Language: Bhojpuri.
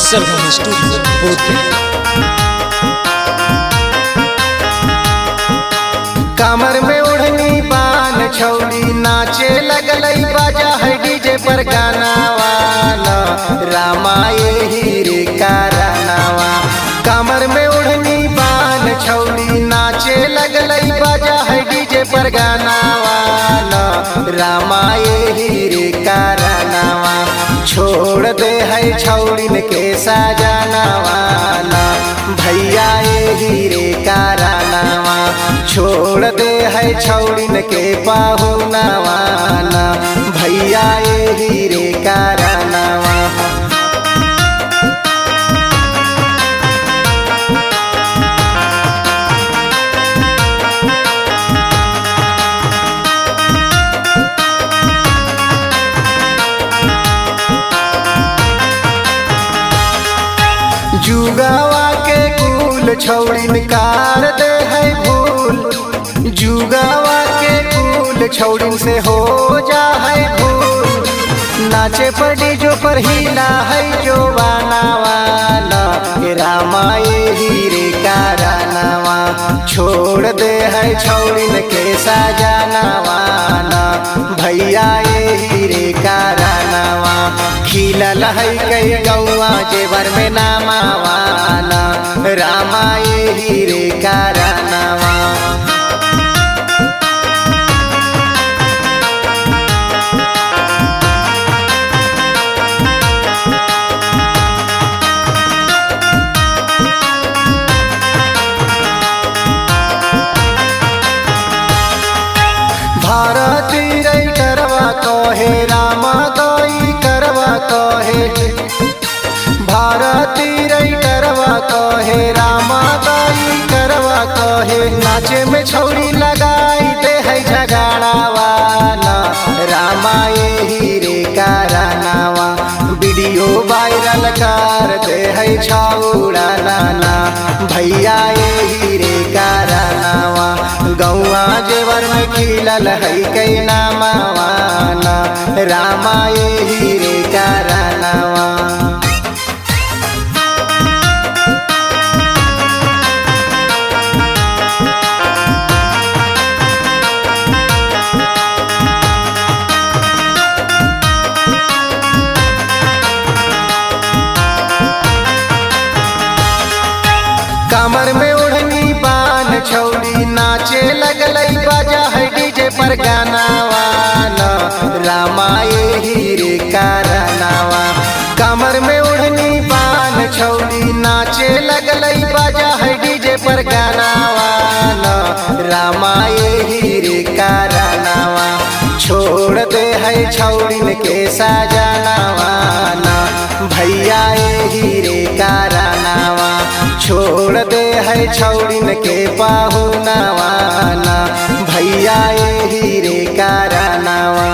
सरगम स्टूडियो बोधगया। कमर में ओढ़नी बान छौड़ी नाचे लगलई बाजा है डीजे पर गाना वाला रामा यही रे कारनावा। कमर में ओढ़नी बान छौड़ी नाचे लगलई बाजा है डीजे पर गाना वाला रामा यही रे कारनावा। छोड़ दे है छौड़िन के साजना वाला भैया यही रे कारनावा। छोड़ दे है छौड़िन के पाहुना वाला भैया यही रे कारनावा। जुगावा के कुल छौड़िन कार दे है भूल। जुगावा के कुल छौड़िन से हो जा है भूल। नाचे पड़ी जो पर हिला है जो बाना वाला रामा यही रे कारनावा। छोड़ दे है छौड़िन के साजना वाला भैया यही रे कारनावा। खिलल है कई गौआ जेवर में नामा वाला रामा यही रे कारनावा। भारती रे करवा कहे रामा गई करवा कहे। भारती रे करवा कहे रामा गई करवा कहे। नाचे में छौड़ी लगाई दे है झगड़ा वाला रामा यही रे कारनावा। वीडियो वायरल कर दे है छौड़ा नाना भैया यही रे कारनावा। गौआ जेवर में खिलल है कई नामा वाला रामा यही रे कारनावा। कमर में ओढ़नी बान छौड़ी नाचे लगलई बाजा है डीजे पर गाना वाला रामा यही रे कारनावा। कमर में ओढ़नी बान छौड़ी नाचे लगलई बाजा है डीजे पर गाना वाला रामा यही रे कारनावा। छोड़ दे है छौड़िन के साजना वाला भैया यही रे कारनावा। छोड़ दे है छौड़िन के पाहुना वाला भैया यही रे कारनावा।